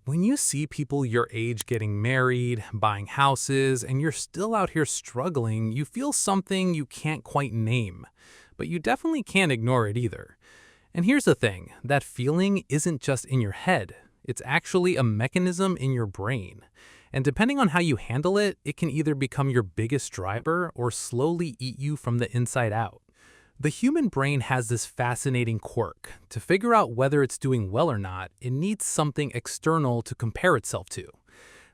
When you see people your age getting married, buying houses, and you're still out here struggling, you feel something you can't quite name. But you definitely can't ignore it either. And here's the thing, that feeling isn't just in your head. It's actually a mechanism in your brain. And depending on how you handle it, it can either become your biggest driver or slowly eat you from the inside out. The human brain has this fascinating quirk. To figure out whether it's doing well or not, it needs something external to compare itself to.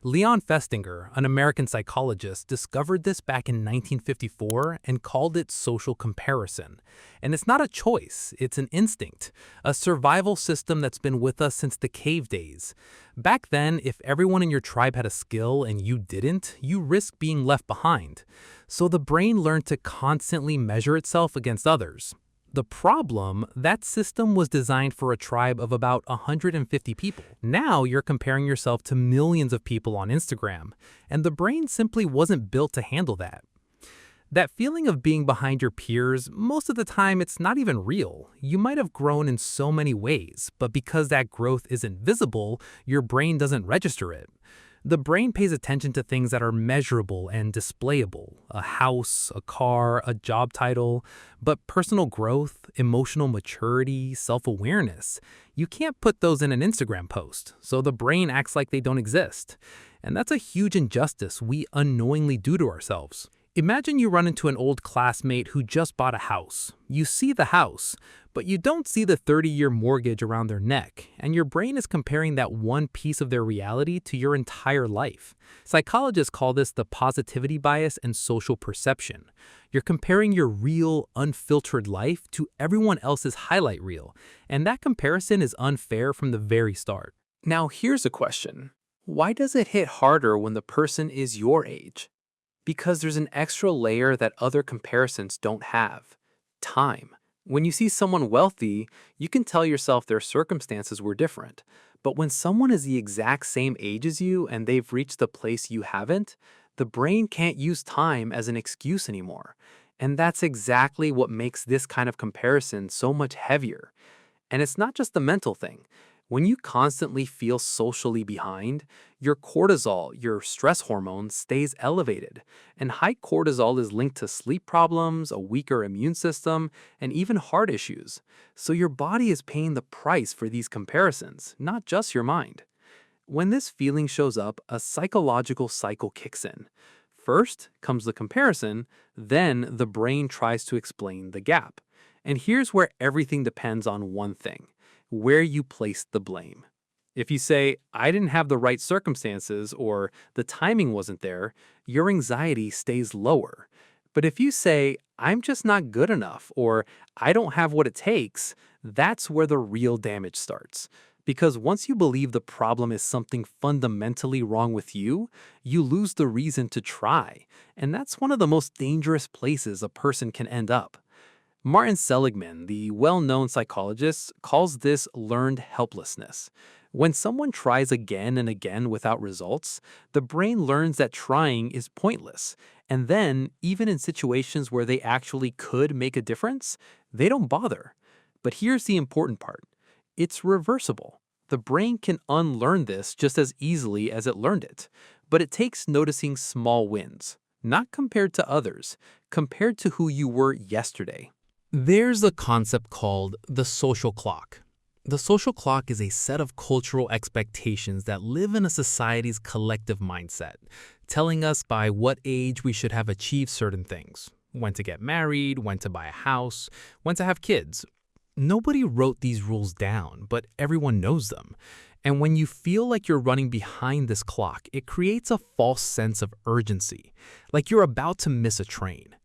Leon Festinger, an American psychologist, discovered this back in 1954 and called it social comparison. And it's not a choice, it's an instinct, a survival system that's been with us since the cave days. Back then, if everyone in your tribe had a skill and you didn't, you risked being left behind. So the brain learned to constantly measure itself against others. The problem, that system was designed for a tribe of about 150 people. Now you're comparing yourself to millions of people on Instagram, and the brain simply wasn't built to handle that. That feeling of being behind your peers, most of the time it's not even real. You might have grown in so many ways, but because that growth isn't visible, your brain doesn't register it. The brain pays attention to things that are measurable and displayable, a house, a car, a job title, but personal growth, emotional maturity, self-awareness, you can't put those in an Instagram post, so the brain acts like they don't exist. And that's a huge injustice we unknowingly do to ourselves. Imagine you run into an old classmate who just bought a house. You see the house, but you don't see the 30-year mortgage around their neck, and your brain is comparing that one piece of their reality to your entire life. Psychologists call this the positivity bias and social perception. You're comparing your real, unfiltered life to everyone else's highlight reel, and that comparison is unfair from the very start. Now here's a question. Why does it hit harder when the person is your age? Because there's an extra layer that other comparisons don't have. Time. When you see someone wealthy, you can tell yourself their circumstances were different. But when someone is the exact same age as you and they've reached the place you haven't, the brain can't use time as an excuse anymore. And that's exactly what makes this kind of comparison so much heavier. And it's not just the mental thing. When you constantly feel socially behind, your cortisol, your stress hormone, stays elevated. And high cortisol is linked to sleep problems, a weaker immune system, and even heart issues. So your body is paying the price for these comparisons, not just your mind. When this feeling shows up, a psychological cycle kicks in. First comes the comparison, then the brain tries to explain the gap. And here's where everything depends on one thing: where you place the blame. If you say, I didn't have the right circumstances, or the timing wasn't there, your anxiety stays lower. But if you say, I'm just not good enough, or I don't have what it takes, that's where the real damage starts. Because once you believe the problem is something fundamentally wrong with you, you lose the reason to try. And that's one of the most dangerous places a person can end up. Martin Seligman, the well-known psychologist, calls this learned helplessness. When someone tries again and again without results, the brain learns that trying is pointless. And then, even in situations where they actually could make a difference, they don't bother. But here's the important part. It's reversible. The brain can unlearn this just as easily as it learned it. But it takes noticing small wins, not compared to others, compared to who you were yesterday. There's a concept called the social clock. The social clock is a set of cultural expectations that live in a society's collective mindset, telling us by what age we should have achieved certain things: when to get married, when to buy a house, when to have kids. Nobody wrote these rules down, but everyone knows them. And when you feel like you're running behind this clock, it creates a false sense of urgency, like you're about to miss a train.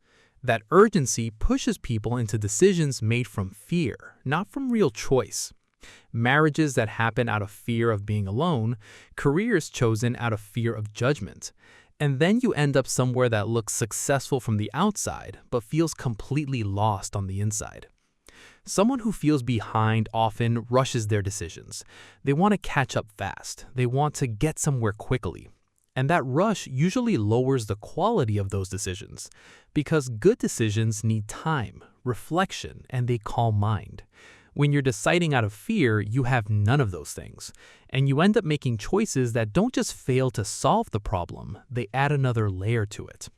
That urgency pushes people into decisions made from fear, not from real choice. Marriages that happen out of fear of being alone, careers chosen out of fear of judgment. And then you end up somewhere that looks successful from the outside, but feels completely lost on the inside. Someone who feels behind often rushes their decisions. They want to catch up fast. They want to get somewhere quickly. And that rush usually lowers the quality of those decisions, because good decisions need time, reflection, and a calm mind. When you're deciding out of fear, you have none of those things, and you end up making choices that don't just fail to solve the problem, they add another layer to it.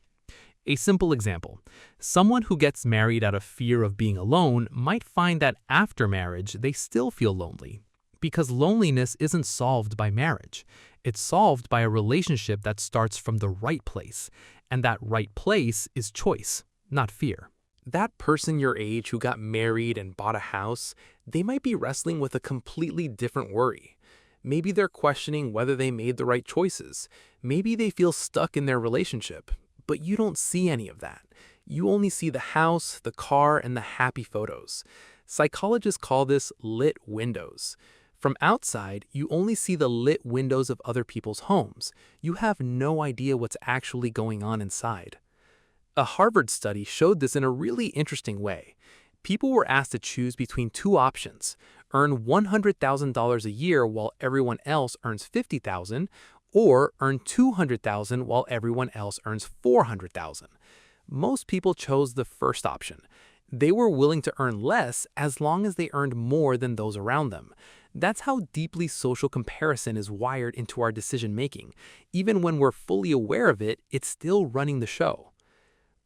A simple example: someone who gets married out of fear of being alone might find that after marriage they still feel lonely, because loneliness isn't solved by marriage. It's solved by a relationship that starts from the right place, and that right place is choice, not fear. That person your age who got married and bought a house, they might be wrestling with a completely different worry. Maybe they're questioning whether they made the right choices. Maybe they feel stuck in their relationship. But you don't see any of that. You only see the house, the car, and the happy photos. Psychologists call this lit windows. From outside, you only see the lit windows of other people's homes. You have no idea what's actually going on inside. A Harvard study showed this in a really interesting way. People were asked to choose between two options: earn $100,000 a year while everyone else earns $50,000, or earn $200,000 while everyone else earns $400,000. Most people chose the first option. They were willing to earn less as long as they earned more than those around them. That's how deeply social comparison is wired into our decision-making. Even when we're fully aware of it, it's still running the show.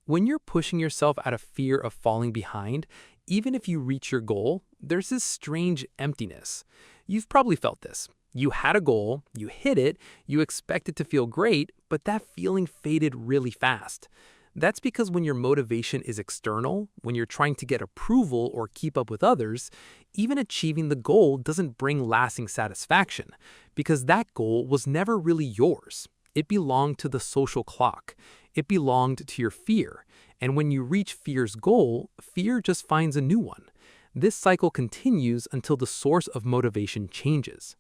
When you're pushing yourself out of fear of falling behind, even if you reach your goal, there's this strange emptiness. You've probably felt this. You had a goal, you hit it, you expected to feel great, but that feeling faded really fast. That's because when your motivation is external, when you're trying to get approval or keep up with others, even achieving the goal doesn't bring lasting satisfaction, because that goal was never really yours. It belonged to the social clock. It belonged to your fear. And when you reach fear's goal, fear just finds a new one. This cycle continues until the source of motivation changes.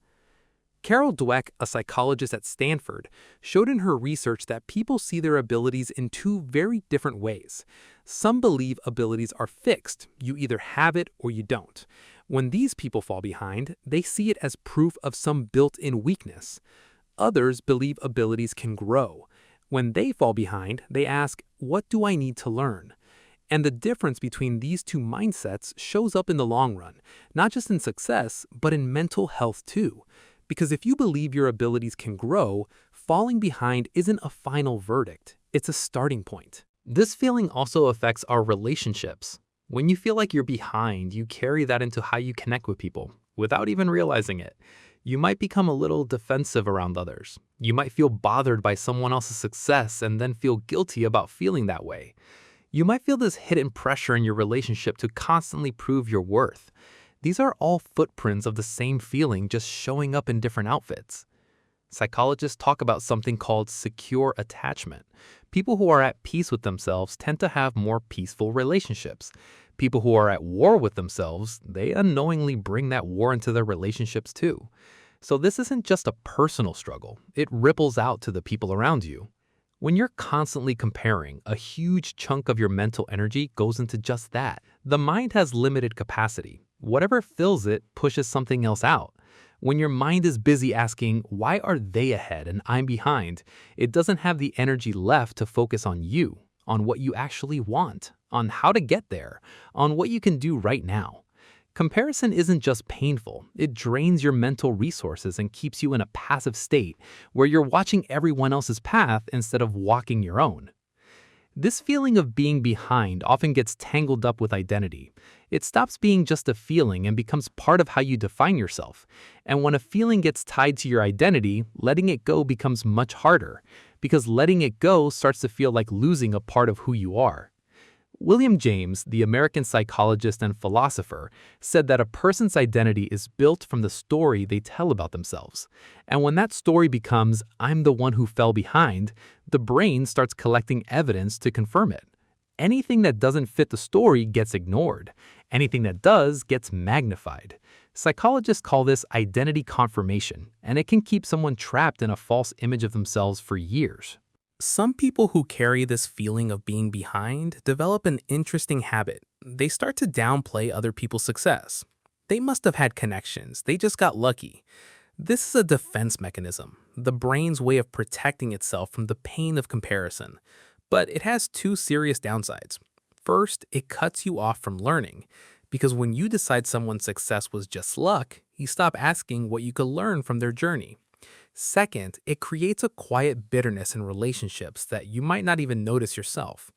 Carol Dweck, a psychologist at Stanford, showed in her research that people see their abilities in two very different ways. Some believe abilities are fixed. You either have it or you don't. When these people fall behind, they see it as proof of some built-in weakness. Others believe abilities can grow. When they fall behind, they ask, "What do I need to learn?" And the difference between these two mindsets shows up in the long run, not just in success, but in mental health too. Because if you believe your abilities can grow, falling behind isn't a final verdict, it's a starting point. This feeling also affects our relationships. When you feel like you're behind, you carry that into how you connect with people, without even realizing it. You might become a little defensive around others. You might feel bothered by someone else's success and then feel guilty about feeling that way. You might feel this hidden pressure in your relationship to constantly prove your worth. These are all footprints of the same feeling, just showing up in different outfits. Psychologists talk about something called secure attachment. People who are at peace with themselves tend to have more peaceful relationships. People who are at war with themselves, they unknowingly bring that war into their relationships too. So this isn't just a personal struggle, it ripples out to the people around you. When you're constantly comparing, a huge chunk of your mental energy goes into just that. The mind has limited capacity. Whatever fills it pushes something else out. When your mind is busy asking, why are they ahead and I'm behind, it doesn't have the energy left to focus on you, on what you actually want, on how to get there, on what you can do right now. Comparison isn't just painful, it drains your mental resources and keeps you in a passive state where you're watching everyone else's path instead of walking your own. This feeling of being behind often gets tangled up with identity. It stops being just a feeling and becomes part of how you define yourself. And when a feeling gets tied to your identity, letting it go becomes much harder, because letting it go starts to feel like losing a part of who you are. William James, the American psychologist and philosopher, said that a person's identity is built from the story they tell about themselves. And when that story becomes, "I'm the one who fell behind," the brain starts collecting evidence to confirm it. Anything that doesn't fit the story gets ignored. Anything that does gets magnified. Psychologists call this identity confirmation, and it can keep someone trapped in a false image of themselves for years. Some people who carry this feeling of being behind develop an interesting habit. They start to downplay other people's success. They must have had connections. They just got lucky. This is a defense mechanism, the brain's way of protecting itself from the pain of comparison. But it has two serious downsides. First, it cuts you off from learning. Because when you decide someone's success was just luck, you stop asking what you could learn from their journey. Second, it creates a quiet bitterness in relationships that you might not even notice yourself.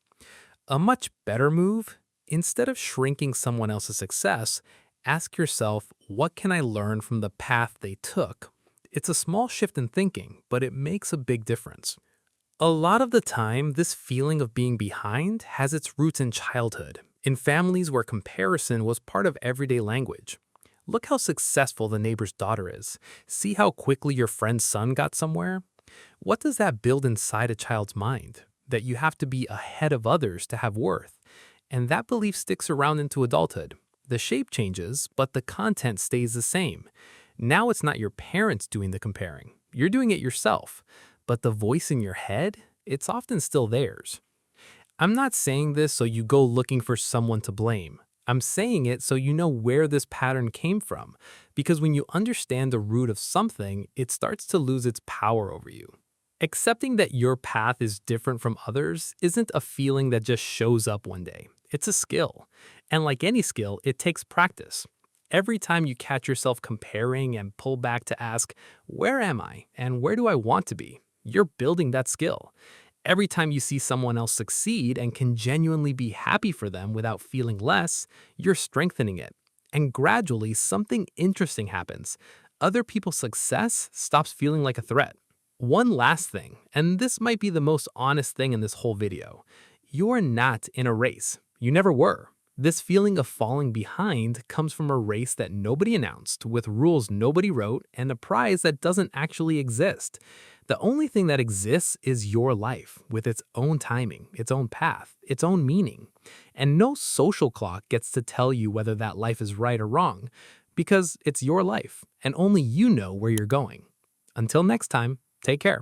A much better move, instead of shrinking someone else's success, ask yourself, what can I learn from the path they took? It's a small shift in thinking, but it makes a big difference. A lot of the time, this feeling of being behind has its roots in childhood, in families where comparison was part of everyday language. Look how successful the neighbor's daughter is. See how quickly your friend's son got somewhere? What does that build inside a child's mind? That you have to be ahead of others to have worth. And that belief sticks around into adulthood. The shape changes, but the content stays the same. Now it's not your parents doing the comparing. You're doing it yourself. But the voice in your head, it's often still theirs. I'm not saying this so you go looking for someone to blame. I'm saying it so you know where this pattern came from, because when you understand the root of something, it starts to lose its power over you. Accepting that your path is different from others isn't a feeling that just shows up one day. It's a skill. And like any skill, it takes practice. Every time you catch yourself comparing and pull back to ask, where am I and where do I want to be? You're building that skill. Every time you see someone else succeed and can genuinely be happy for them without feeling less, you're strengthening it. And gradually, something interesting happens. Other people's success stops feeling like a threat. One last thing, and this might be the most honest thing in this whole video. You're not in a race. You never were. This feeling of falling behind comes from a race that nobody announced, with rules nobody wrote, and a prize that doesn't actually exist. The only thing that exists is your life, with its own timing, its own path, its own meaning. And no social clock gets to tell you whether that life is right or wrong, because it's your life, and only you know where you're going. Until next time, take care.